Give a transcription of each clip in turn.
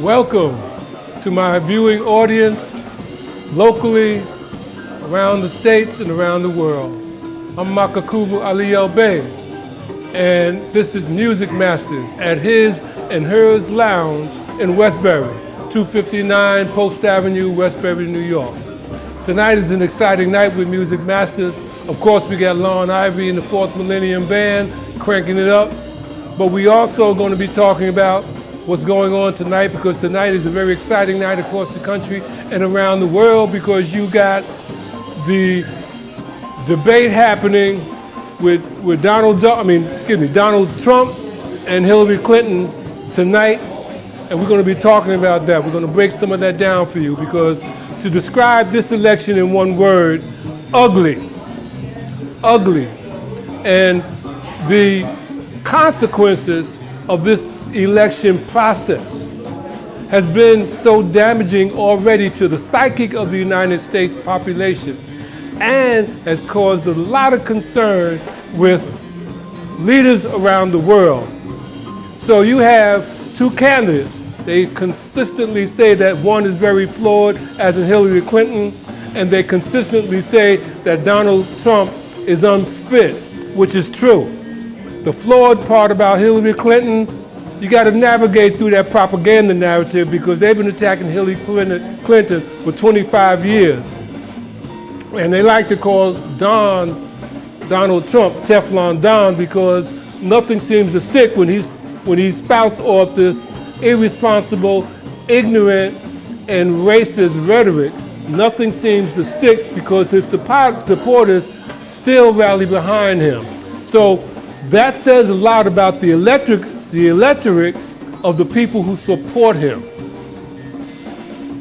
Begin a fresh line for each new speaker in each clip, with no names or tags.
Welcome to my viewing audience locally, around the states and around the world. I'm Makakuvu Ali El Bey, and this is Music Masters at his and hers lounge in Westbury, 259 Post Avenue, Westbury, New York. Tonight is an exciting night with Music Masters. Of course, we got Lon Ivy and the Fourth Millennium Band cranking it up, but we also going to be talking about what's going on tonight, because tonight is a very exciting night across the country and around the world, because you got the debate happening with Donald Trump and Hillary Clinton tonight, and we're going to be talking about that. We're going to break some of that down for you, because to describe this election in one word, ugly. Ugly. And the consequences of this election process has been so damaging already to the psyche of the United States population, and has caused a lot of concern with leaders around the world. So you have two candidates. They consistently say that one is very flawed, as in Hillary Clinton, and they consistently say that Donald Trump is unfit, which is true. The flawed part about Hillary Clinton, you got to navigate through that propaganda narrative, because they've been attacking Hillary Clinton for 25 years. And they like to call Donald Trump Teflon Don, because nothing seems to stick when he spouts off this irresponsible, ignorant, and racist rhetoric. Nothing seems to stick, because his supporters still rally behind him. So that says a lot about the electorate of the people who support him.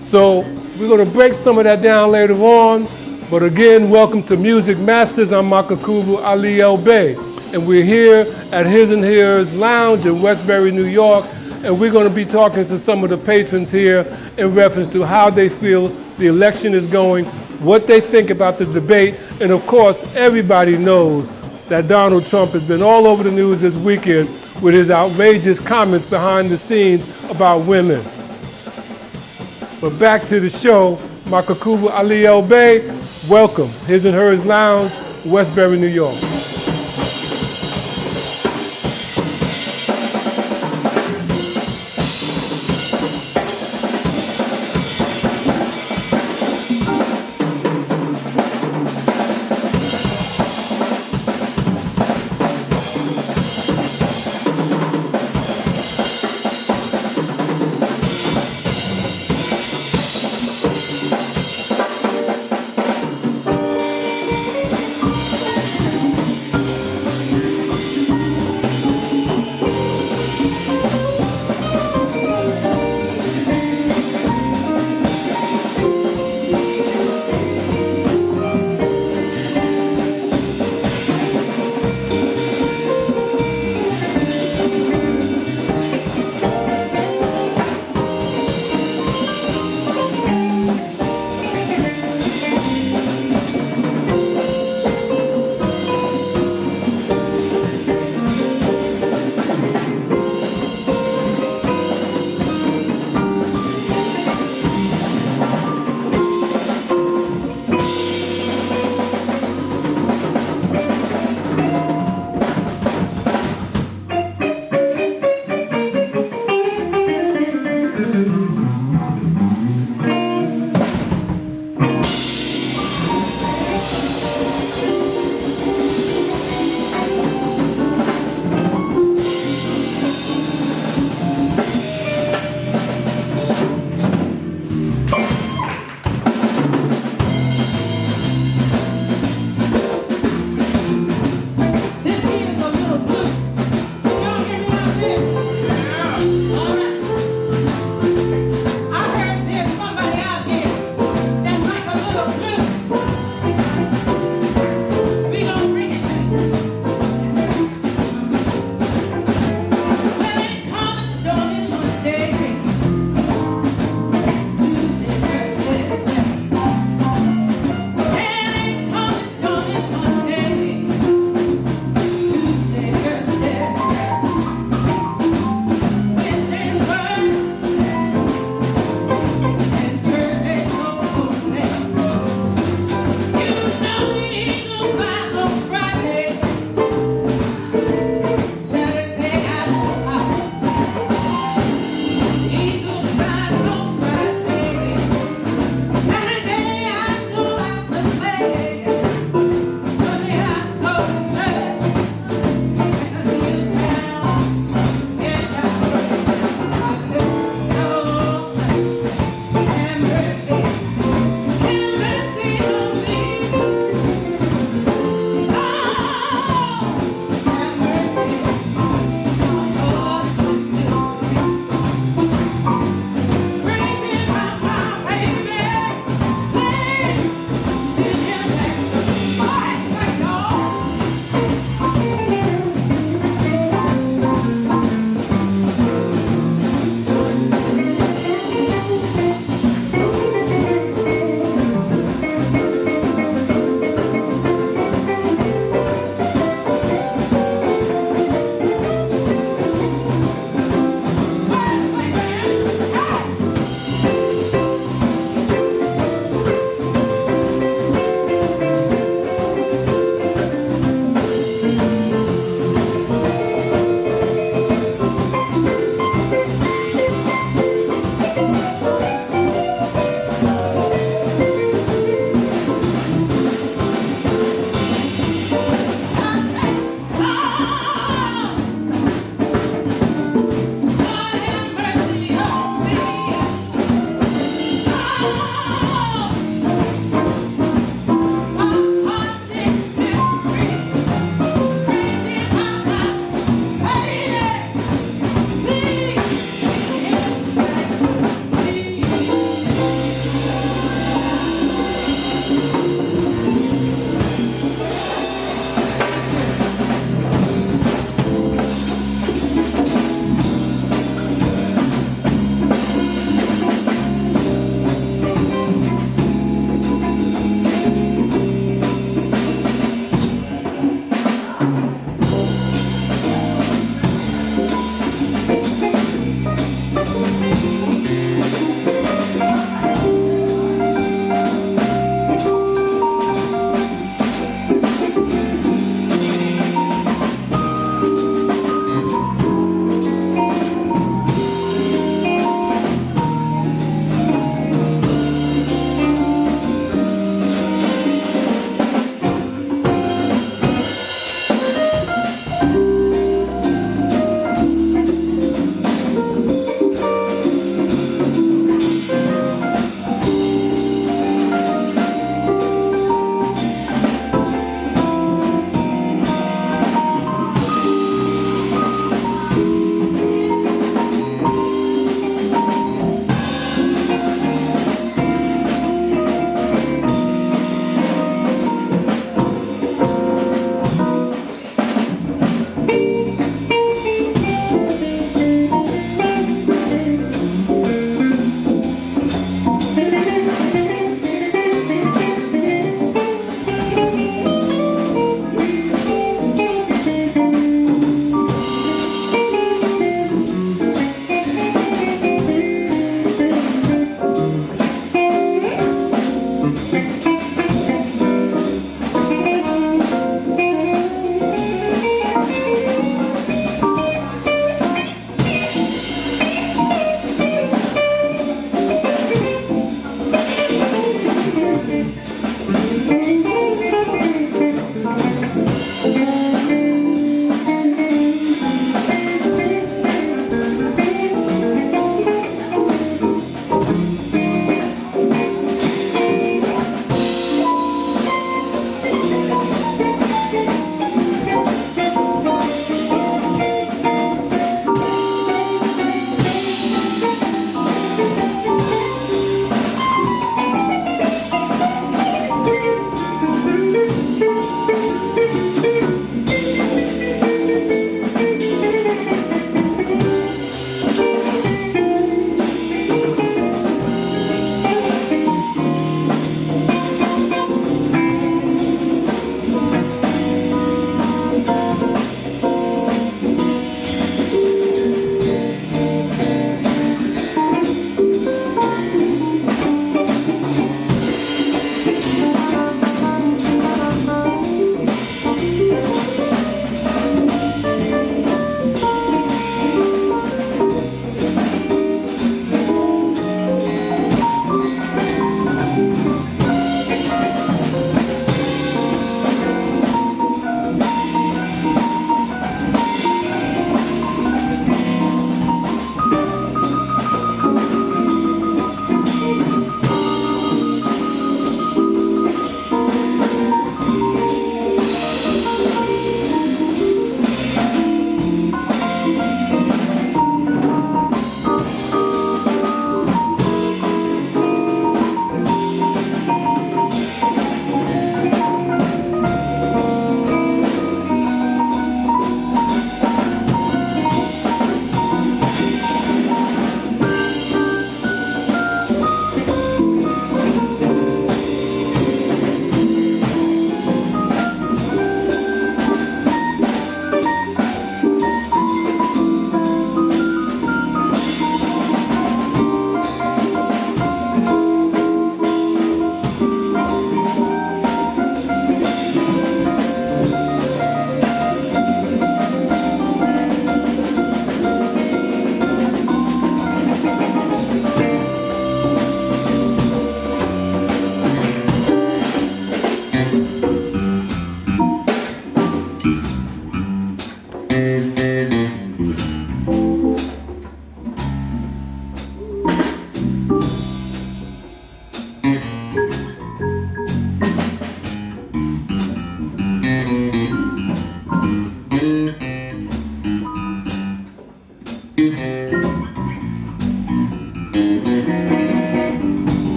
So we're going to break some of that down later on. But again, welcome to Music Masters. I'm Makakuvu Ali El Bey, and we're here at His and Hers Lounge in Westbury, New York, and we're going to be talking to some of the patrons here in reference to how they feel the election is going, what they think about the debate, and of course, everybody knows that Donald Trump has been all over the news this weekend with his outrageous comments behind the scenes about women. But back to the show, Makakuvu Ali El Bey, welcome. His and Hers Lounge, Westbury, New York.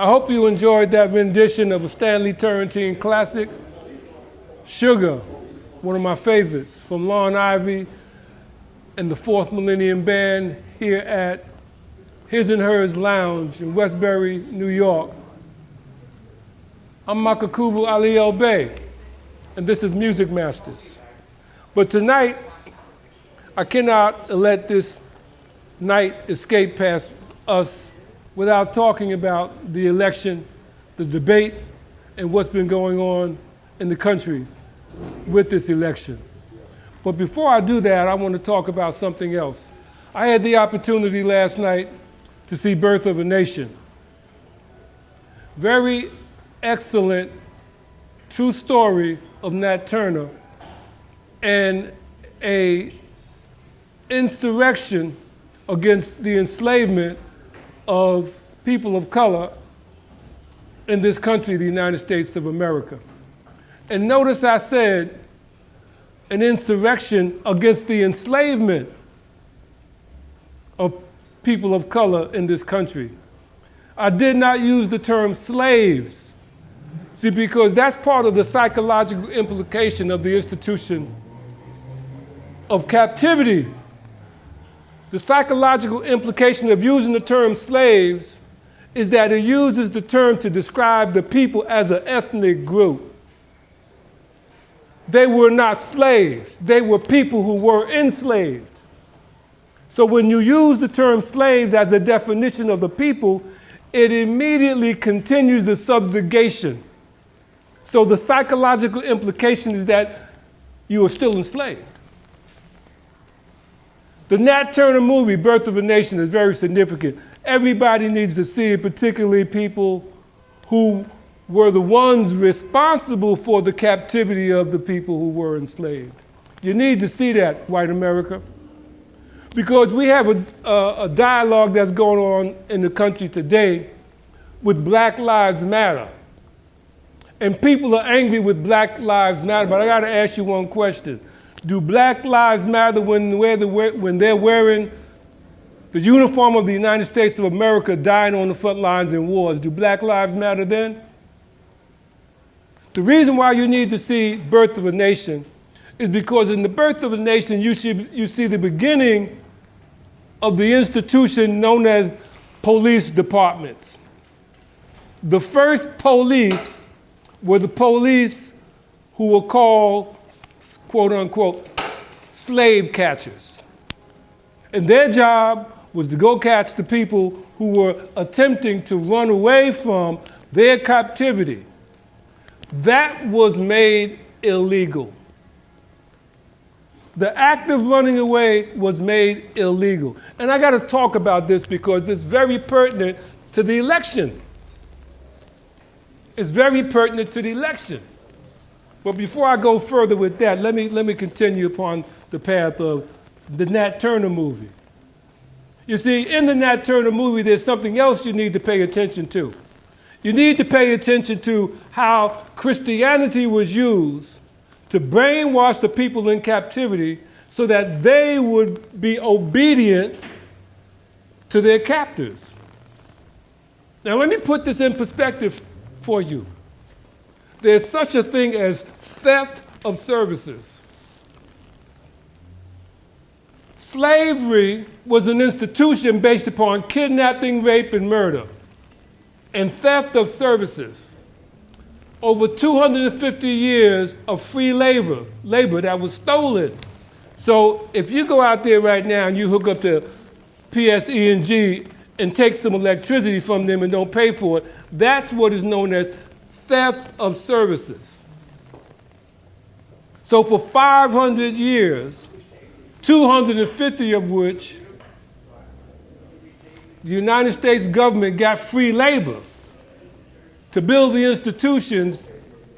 I hope you enjoyed that rendition of a Stanley Turrentine classic, Sugar, one of my favorites, from Lon Ivy and the Fourth Millennium Band here at His and Hers Lounge in Westbury, New York. I'm Makakuvu Ali El Bey, and this is Music Masters. But tonight, I cannot let this night escape past us without talking about the election, the debate, and what's been going on in the country with this election. But before I do that, I want to talk about something else. I had the opportunity last night to see Birth of a Nation. Very excellent, true story of Nat Turner and an insurrection against the enslavement of people of color in this country, the United States of America. And notice I said an insurrection against the enslavement of people of color in this country. I did not use the term slaves. See, because that's part of the psychological implication of the institution of captivity. The psychological implication of using the term slaves is that it uses the term to describe the people as an ethnic group. They were not slaves. They were people who were enslaved. So when you use the term slaves as the definition of the people, it immediately continues the subjugation. So the psychological implication is that you are still enslaved. The Nat Turner movie, Birth of a Nation, is very significant. Everybody needs to see it, particularly people who were the ones responsible for the captivity of the people who were enslaved. You need to see that, white America, because we have a dialogue that's going on in the country today with Black Lives Matter. And people are angry with Black Lives Matter, but I gotta ask you one question. Do Black Lives Matter when they're wearing the uniform of the United States of America, dying on the front lines in wars? Do Black Lives Matter then? The reason why you need to see Birth of a Nation is because in the Birth of a Nation, you see the beginning of the institution known as police departments. The first police were the police who were called, quote unquote, slave catchers. And their job was to go catch the people who were attempting to run away from their captivity. That was made illegal. The act of running away was made illegal. And I got to talk about this because it's very pertinent to the election. It's very pertinent to the election. But before I go further with that, let me continue upon the path of the Nat Turner movie. You see, in the Nat Turner movie, there's something else you need to pay attention to. You need to pay attention to how Christianity was used to brainwash the people in captivity so that they would be obedient to their captors. Now, let me put this in perspective for you. There's such a thing as theft of services. Slavery was an institution based upon kidnapping, rape, and murder, and theft of services. Over 250 years of free labor that was stolen. So if you go out there right now and you hook up to PSE&G and take some electricity from them and don't pay for it, that's what is known as theft of services. So for 500 years, 250 of which the United States government got free labor to build the institutions,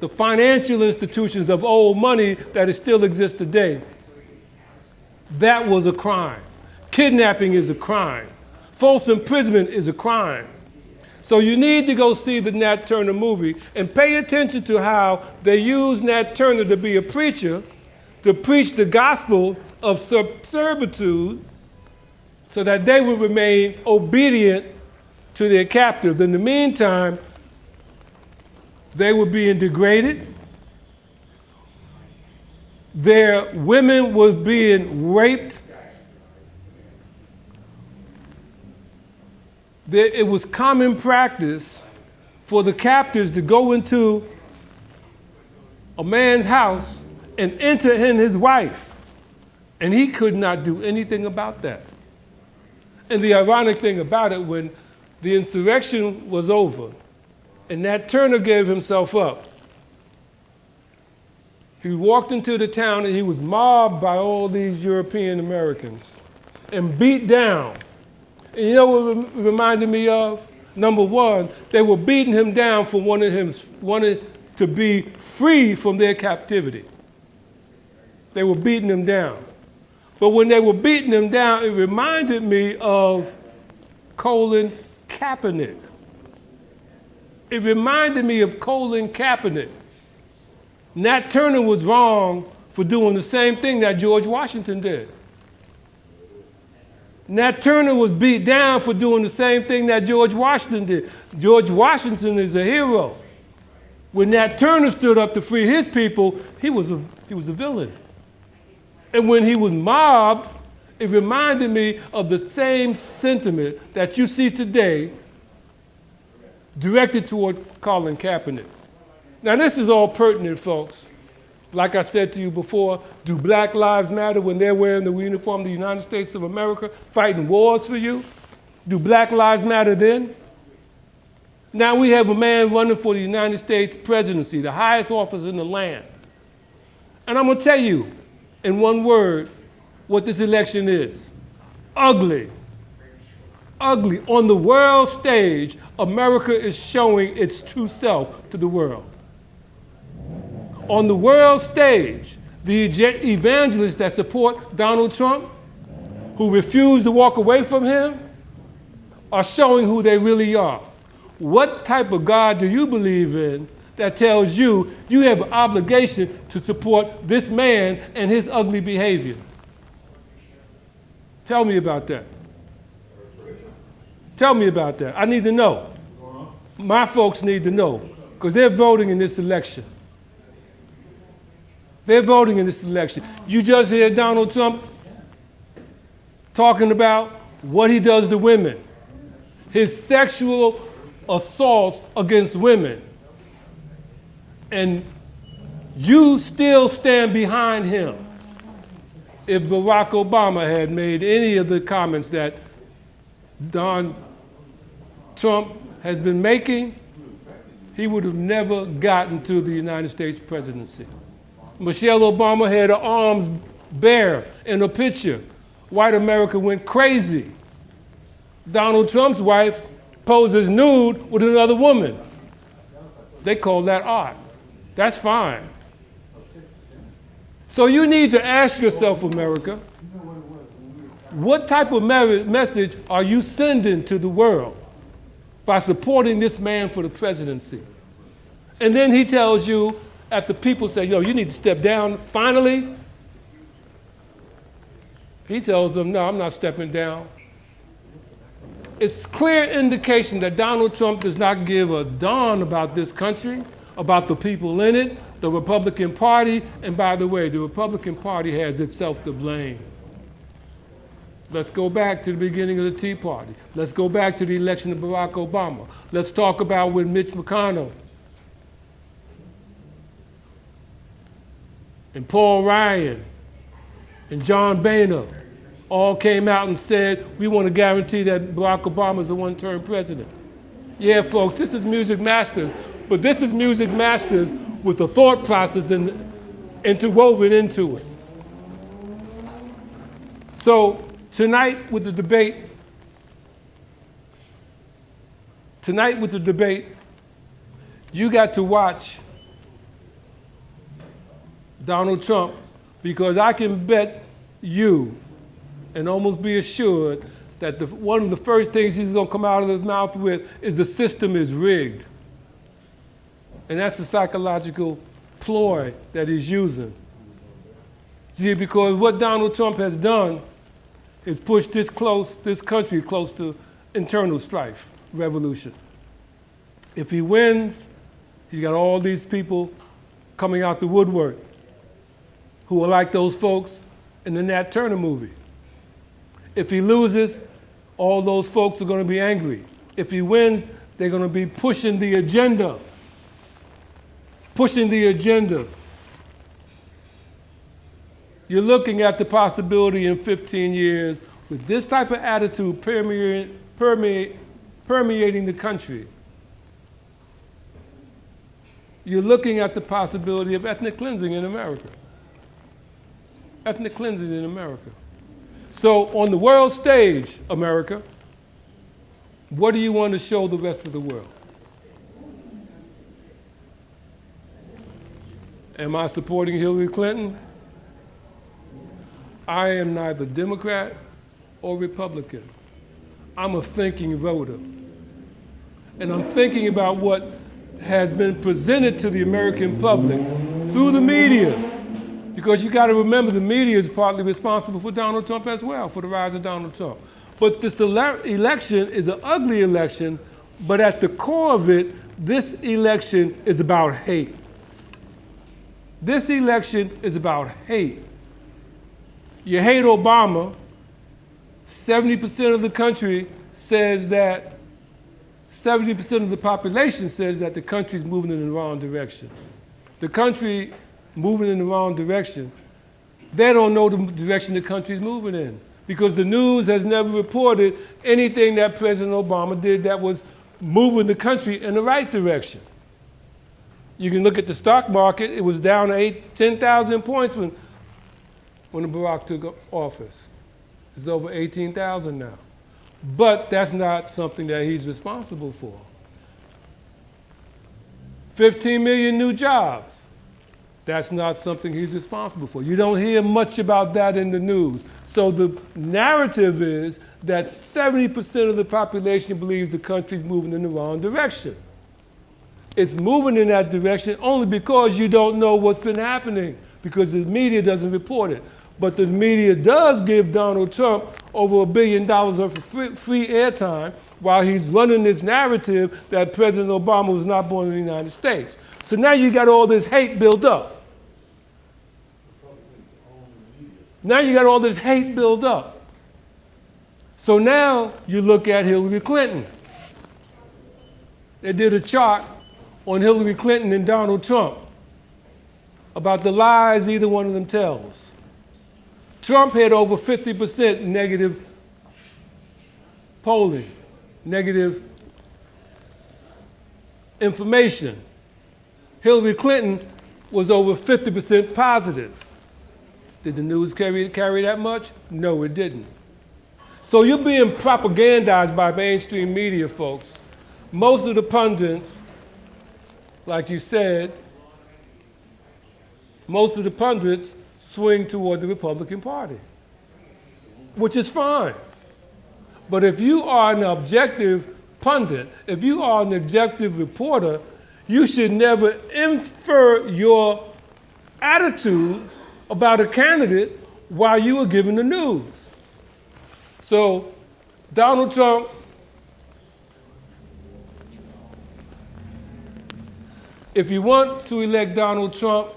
the financial institutions of old money that still exists today. That was a crime. Kidnapping is a crime. False imprisonment is a crime. So you need to go see the Nat Turner movie and pay attention to how they use Nat Turner to be a preacher, to preach the gospel of servitude so that they would remain obedient to their captive. In the meantime, they were being degraded. Their women were being raped. It was common practice for the captives to go into a man's house and enter in his wife, and he could not do anything about that. And the ironic thing about it, when the insurrection was over and Nat Turner gave himself up, he walked into the town and he was mobbed by all these European Americans and beat down. And you know what it reminded me of? Number one, they were beating him down for wanting to be free from their captivity. They were beating him down. But when they were beating him down, it reminded me of Colin Kaepernick. It reminded me of Colin Kaepernick. Nat Turner was wrong for doing the same thing that George Washington did. Nat Turner was beat down for doing the same thing that George Washington did. George Washington is a hero. When Nat Turner stood up to free his people, he was a villain. And when he was mobbed, it reminded me of the same sentiment that you see today directed toward Colin Kaepernick. Now, this is all pertinent, folks. Like I said to you before, do Black Lives Matter when they're wearing the uniform of the United States of America, fighting wars for you? Do Black Lives Matter then? Now we have a man running for the United States presidency, the highest office in the land. And I'm going to tell you in one word what this election is. ugly. Ugly. On the world stage, America is showing its true self to the world. On the world stage, the evangelists that support Donald Trump, who refuse to walk away from him, are showing who they really are. What type of God do you believe in that tells you you have an obligation to support this man and his ugly behavior? Tell me about that. Tell me about that. I need to know. My folks need to know, because they're voting in this election. They're voting in this election. You just hear Donald Trump talking about what he does to women, his sexual assaults against women. And you still stand behind him. If Barack Obama had made any of the comments that Donald Trump has been making, he would have never gotten to the United States presidency. Michelle Obama had her arms bare in a picture. White America went crazy. Donald Trump's wife poses nude with another woman. They call that art. That's fine. So you need to ask yourself, America, what type of message are you sending to the world by supporting this man for the presidency? And then he tells you, after people say, yo, you need to step down, finally, he tells them, no, I'm not stepping down. It's clear indication that Donald Trump does not give a darn about this country, about the people in it, the Republican Party, and by the way, the Republican Party has itself to blame. Let's go back to the beginning of the Tea Party. Let's go back to the election of Barack Obama. Let's talk about when Mitch McConnell and Paul Ryan and John Boehner all came out and said, we want to guarantee that Barack Obama is a one-term president. Yeah, folks, this is Music Masters, but this is Music Masters with a thought process interwoven into it. So tonight with the debate, you got to watch Donald Trump, because I can bet you and almost be assured that one of the first things he's going to come out of his mouth with is the system is rigged. And that's the psychological ploy that he's using. See, because what Donald Trump has done is push this country close to internal strife, revolution. If he wins, he's got all these people coming out the woodwork who are like those folks in the Nat Turner movie. If he loses, all those folks are going to be angry. If he wins, they're going to be pushing the agenda. Pushing the agenda. You're looking at the possibility in 15 years with this type of attitude permeating the country. You're looking at the possibility of ethnic cleansing in America. Ethnic cleansing in America. So on the world stage, America, what do you want to show the rest of the world? Am I supporting Hillary Clinton? I am neither Democrat or Republican. I'm a thinking voter. And I'm thinking about what has been presented to the American public through the media. Because you got to remember, the media is partly responsible for Donald Trump as well, for the rise of Donald Trump. But this election is an ugly election, but at the core of it, this election is about hate. This election is about hate. You hate Obama, 70% of the country says that, 70% of the population says that the country's moving in the wrong direction. The country moving in the wrong direction, they don't know the direction the country's moving in, because the news has never reported anything that President Obama did that was moving the country in the right direction. You can look at the stock market. It was down 10,000 points when Barack took office. It's over 18,000 now. But that's not something that he's responsible for. 15 million new jobs. That's not something he's responsible for. You don't hear much about that in the news. So the narrative is that 70% of the population believes the country's moving in the wrong direction. It's moving in that direction only because you don't know what's been happening, because the media doesn't report it. But the media does give Donald Trump over $1 billion of free airtime while he's running this narrative that President Obama was not born in the United States. So now you got all this hate built up. Now you got all this hate built up. So now you look at Hillary Clinton. They did a chart on Hillary Clinton and Donald Trump about the lies either one of them tells. Trump had over 50% negative polling, negative information. Hillary Clinton was over 50% positive. Did the news carry that much? No, it didn't. So you're being propagandized by mainstream media, folks. Most of the pundits, like you said, most of the pundits swing toward the Republican Party, which is fine. But if you are an objective pundit, if you are an objective reporter, you should never infer your attitude about a candidate while you are giving the news. So Donald Trump, if you want to elect Donald Trump,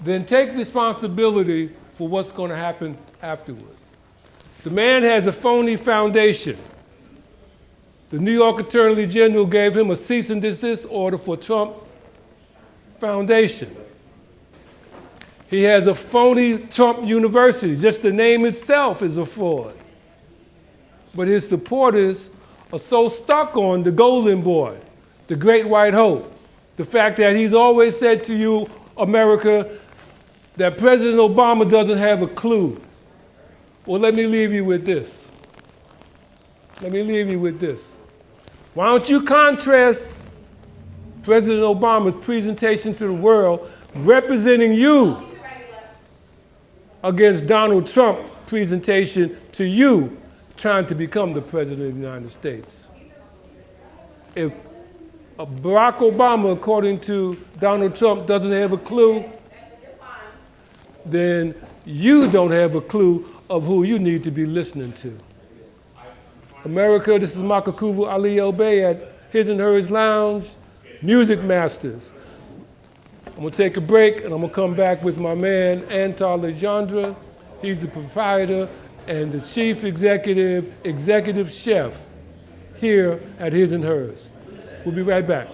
then take responsibility for what's going to happen afterward. The man has a phony foundation. The New York Attorney General gave him a cease and desist order for Trump Foundation. He has a phony Trump University. Just the name itself is a fraud. But his supporters are so stuck on the golden boy, the great white hope, the fact that he's always said to you, America, that President Obama doesn't have a clue. Well, let me leave you with this. Let me leave you with this. Why don't you contrast President Obama's presentation to the world representing you against Donald Trump's presentation to you trying to become the President of the United States. If Barack Obama, according to Donald Trump, doesn't have a clue, then you don't have a clue of who you need to be listening to. America, this is Makakuvu Ali El Bey at His and Hers Lounge, Music Masters. I'm gonna take a break and I'm gonna come back with my man, Antar Legendre. He's the proprietor and the chief executive chef here at His and Hers. We'll be right back.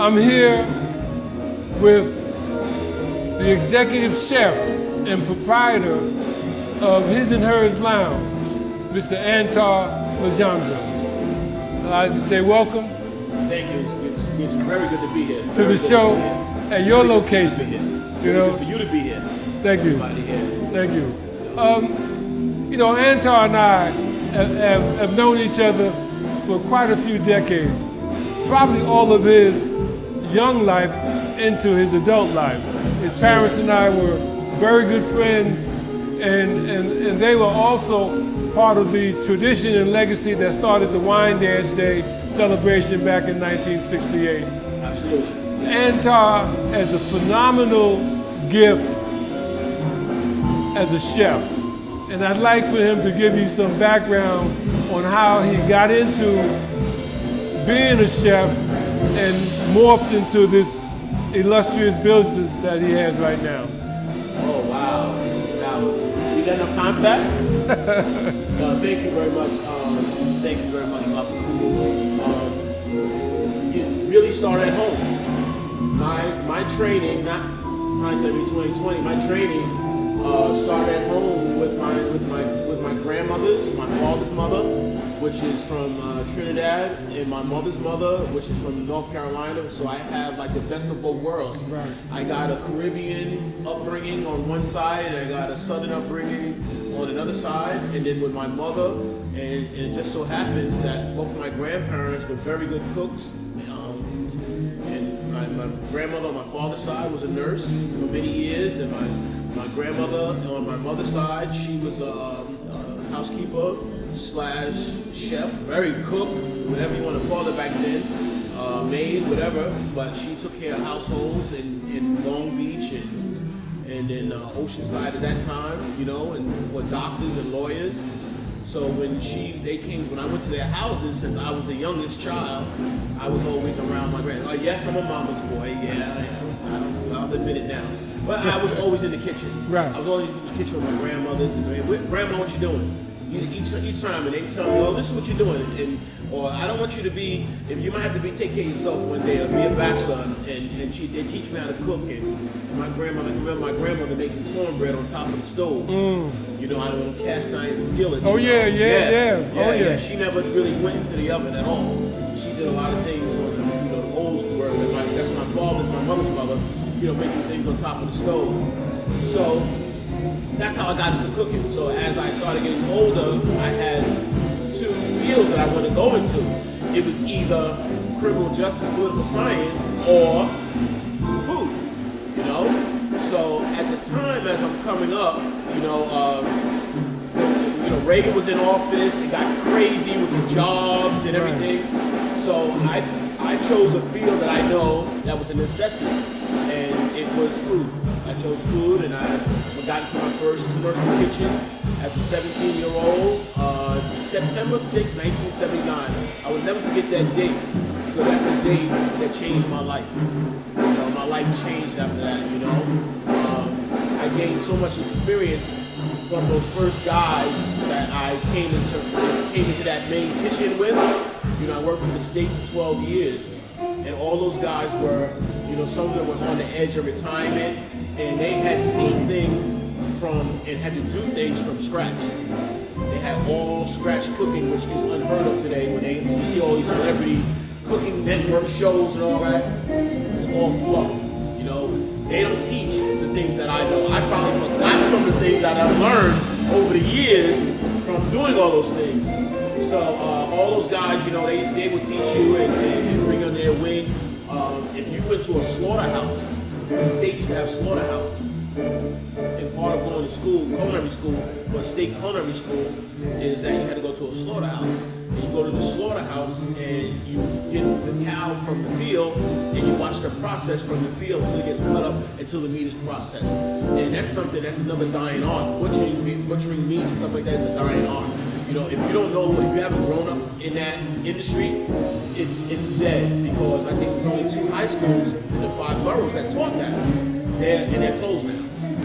I'm here with the executive chef and proprietor of His and Hers Lounge, Mr. Antar Legendre. I'd like to say welcome.
Thank you. It's very good to be here.
To the show at your location.
Good for you to be here.
Thank you.
Here.
Thank you. Antar and I have known each other for quite a few decades. Probably all of his young life into his adult life. His parents and I were very good friends, and they were also part of the tradition and legacy that started the Wine Dance Day celebration back in 1968.
Absolutely.
Antar has a phenomenal gift as a chef, and I'd like for him to give you some background on how he got into being a chef and morphed into this illustrious business that he has right now.
Oh, wow. Now, we got enough time for that? Thank you very much. Thank you very much, Papa Cool. It really started at home. My training, not hindsight 2020, my training started at home with my grandmother's, my father's mother, which is from Trinidad, and my mother's mother, which is from North Carolina. So I have like the best of both worlds.
Right.
I got a Caribbean upbringing on one side, and I got a Southern upbringing on another side. And then with my mother, and it just so happens that both of my grandparents were very good cooks. And my grandmother on my father's side was a nurse for many years, and my grandmother on my mother's side, she was a housekeeper / chef, very cook, whatever you want to call it back then, maid, whatever. But she took care of households in Long Beach and in Oceanside at that time, and for doctors and lawyers. So when I went to their houses, since I was the youngest child, I was always around my grandmother. Yes, I'm a mama's boy. Yeah, I'll admit it now. But I was always in the kitchen.
Right.
I was always in the kitchen with my grandmothers. And grandma, what you doing? Each time, and they tell me, "Oh, this is what you're doing," or "I don't want you to be. If you might have to take care of yourself one day, or be a bachelor." And they teach me how to cook. And my grandmother, I can remember my grandmother making cornbread on top of the stove. Out of a cast iron skillet.
Oh yeah.
Yeah. She never really went into the oven at all. She did a lot of things on the old school. That's my mother's mother. Making things on top of the stove. So that's how I got into cooking. So as I started getting older, I had two fields that I wanted to go into. It was either criminal justice, political science, or food. So at the time, as I'm coming up, Reagan was in office. It got crazy with the jobs and everything. Right. So I chose a field that I know that was a necessity, and it was food. I chose food, and I got into my first commercial kitchen as a 17-year-old, September 6, 1979. I will never forget that date, because that's the date that changed my life. My life changed after that, I gained so much experience from those first guys that I came into that main kitchen with. I worked for the state for 12 years, and all those guys were, some of them were on the edge of retirement, and they had seen things and had to do things from scratch. They had all scratch cooking, which is unheard of today. When you see all these celebrity cooking network shows and all that, it's all fluff. They don't teach the things that I know. I probably forgot some of the things that I've learned over the years from doing all those things. So all those guys, they would teach you and bring you under their wing. If you went to a slaughterhouse, the state used to have slaughterhouses. And part of going to school, culinary school, for a state culinary school, is that you had to go to a slaughterhouse. And you go to the slaughterhouse and you get the cow from the field and you watch the process from the field until it gets cut up, until the meat is processed. And that's another dying art. Butchering meat and stuff like that is a dying art. If you don't know, if you haven't grown up in that industry, it's dead, because I think there's only 2 high schools in the 5 boroughs that taught that. They're closed now.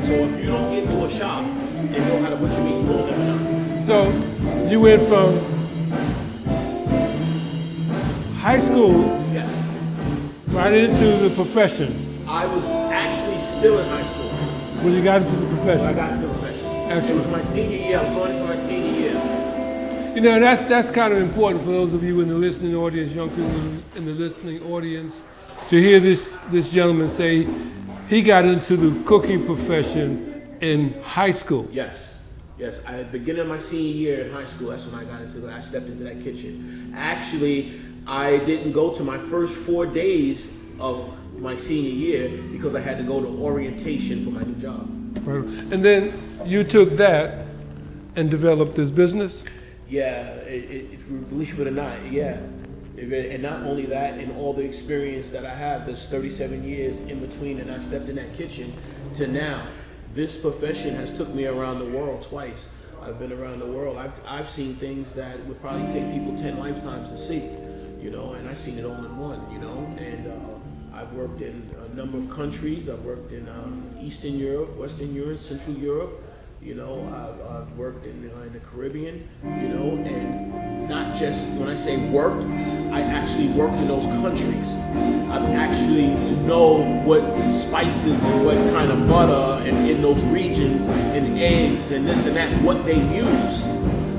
So if you don't get into a shop and know how to butcher meat, you won't ever know.
So you went from high school
Yes.
Right into the profession.
I was actually still in high school
When you got into the
when I
profession.
got into the profession. It
Excellent.
was my senior year. I was going into my senior year.
You know, that's kind of important for those of you in the listening audience, young people in the listening audience, to hear this gentleman say he got into the cooking profession in high school.
Yes. Yes, at the beginning of my senior year in high school, that's when I stepped into that kitchen. Actually, I didn't go to my first 4 days of my senior year because I had to go to orientation for my new job.
Right. And then you took that and developed this business?
Yeah, believe it or not, yeah. And not only that, and all the experience that I have, there's 37 years in between, and I stepped in that kitchen to now. This profession has took me around the world twice. I've been around the world. I've seen things that would probably take people 10 lifetimes to see, you know, and I've seen it all in one, you know. And I've worked in a number of countries. I've worked in Eastern Europe, Western Europe, Central Europe. You know, I've worked in the Caribbean, you know, and not just, when I say worked, I actually worked in those countries. I actually know what spices and what kind of butter and in those regions and eggs and this and that, what they use.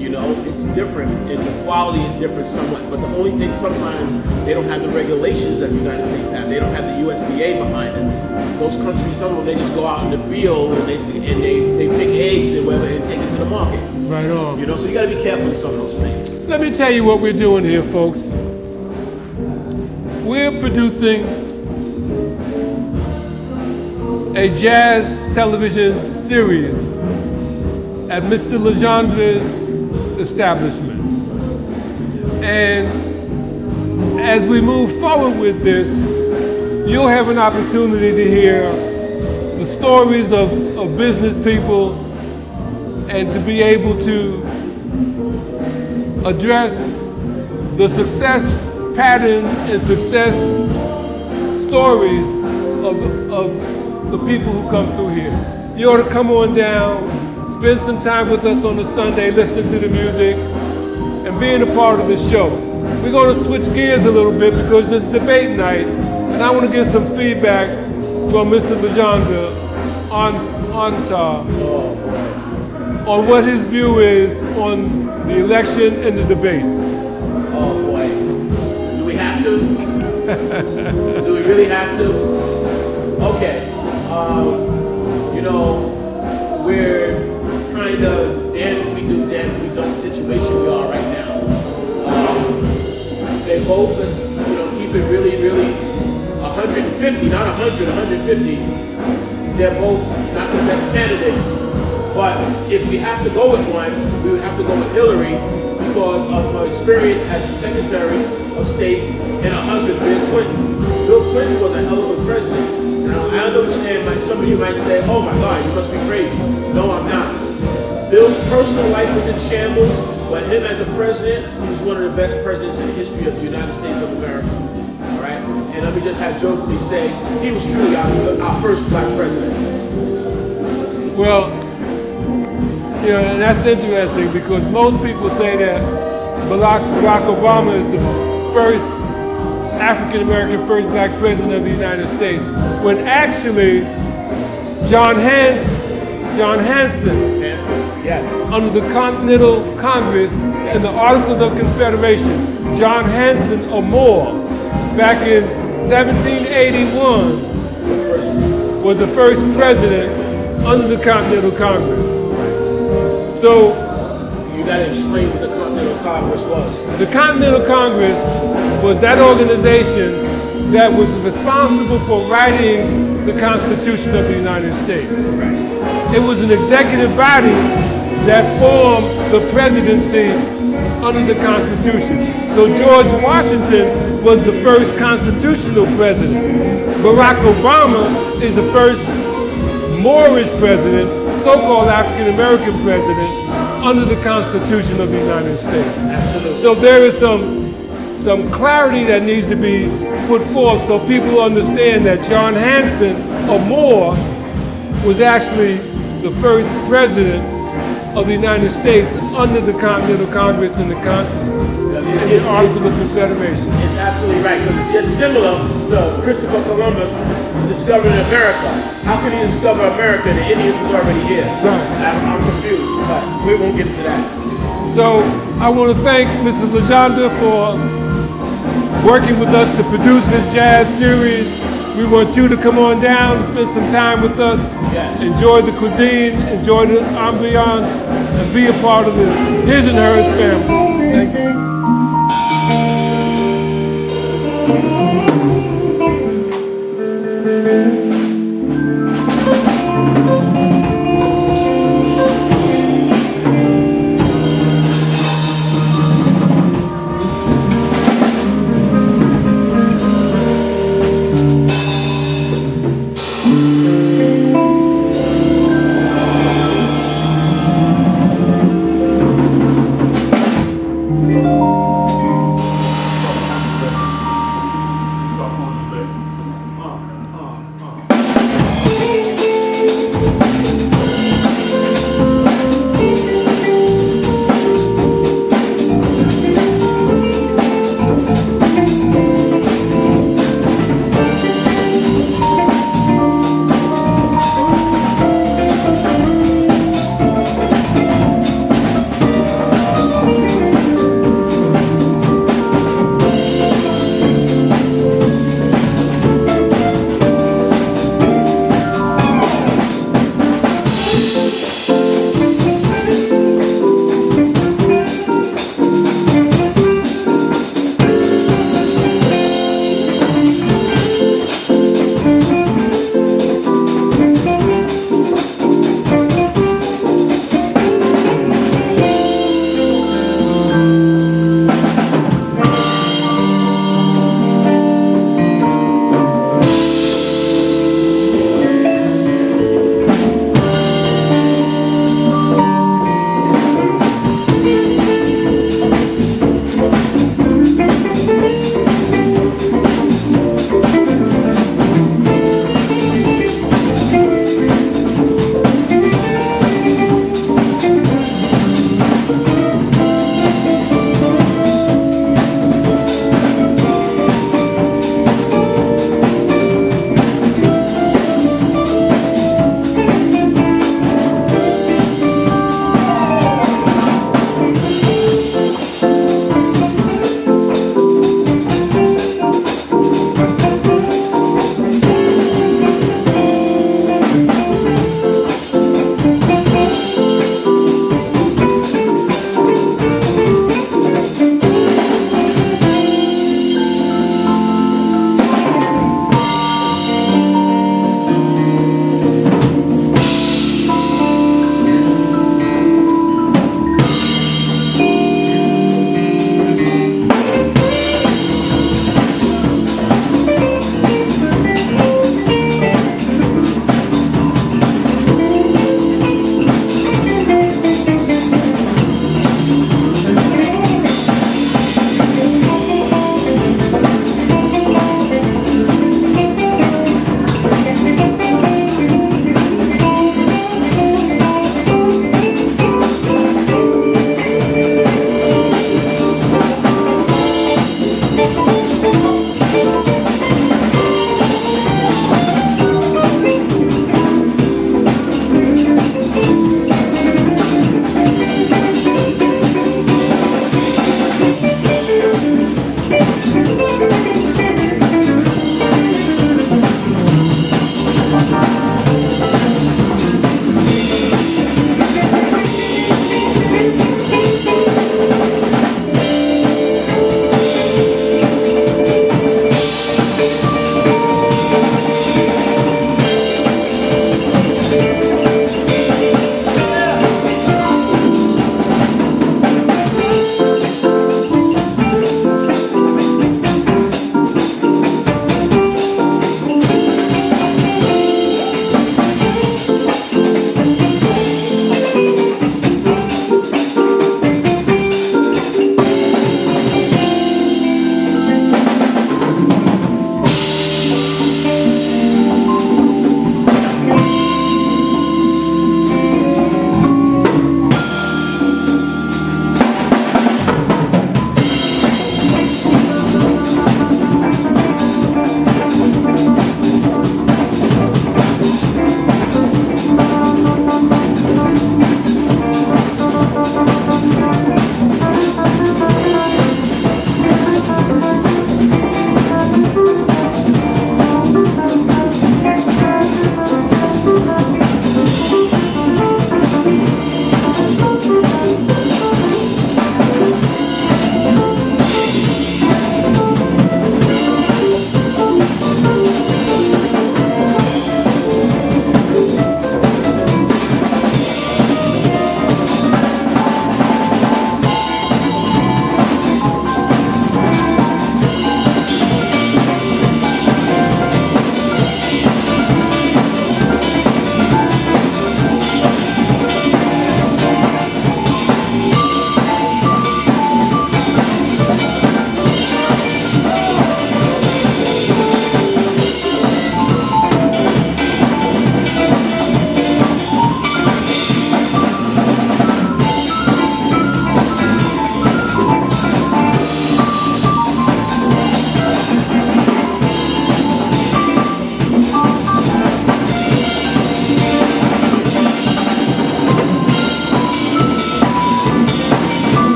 You know, it's different and the quality is different somewhat, but the only thing sometimes they don't have the regulations that the United States have. They don't have the USDA behind them. Those countries, some of them, they just go out in the field and they pick eggs and whatever and take it to the market.
Right on.
You know, so you got to be careful with some of those things.
Let me tell you what we're doing here, folks. We're producing a jazz television series at Mr. Legendre's establishment. And as we move forward with this, you'll have an opportunity to hear the stories of business people and to be able to address the success pattern and success stories of the people who come through here. You ought to come on down, spend some time with us on a Sunday, listening to the music, and being a part of the show. We're going to switch gears a little bit because it's debate night, and I want to get some feedback from Mr. Legendre on what his view is on the election and the debate.
Oh boy. Do we have to? Do we really have to? Okay. You know, we're kind of damn if we do, damn if we don't situation we are right now. They both, let's, you know, keep it really, really 150, not 100, 150. They're both not the best candidates. But if we have to go with one, we would have to go with Hillary because of her experience as a Secretary of State and her husband, Bill Clinton. Bill Clinton was a hell of a president. Now, I understand, some of you might say, oh my God, you must be crazy. No, I'm not. Bill's personal life was in shambles, but him as a president, he was one of the best presidents in the history of the United States of America. All right? And let me just have jokingly say, he was truly our first black president.
Well, you know, and that's interesting because most people say that Barack Obama is the first African-American, first black president of the United States, when actually John Hanson,
yes,
under the Continental Congress and the Articles of Confederation, John Hanson or Moore, back in 1781, was the first president under the Continental Congress. So,
you got to explain what the Continental Congress was.
The Continental Congress was that organization that was responsible for writing the Constitution of the United States.
Right.
It was an executive body that formed the presidency under the Constitution. So George Washington was the first constitutional president. Barack Obama is the first Moorish president, so-called African-American president, under the Constitution of the United States.
Absolutely.
So there is some clarity that needs to be put forth so people understand that John Hanson or Moore was actually the first president of the United States under the Continental Congress and the in the Articles of Confederation.
It's absolutely right, because it's just similar to Christopher Columbus discovering America. How can he discover America? The Indians was already here.
Right.
I'm confused, but we won't get into that.
So I want to thank Mrs. Legenda for working with us to produce this jazz series. We want you to come on down and spend some time with us.
Yes.
Enjoy the cuisine, enjoy the ambiance, and be a part of the His and Hers family. Thank you.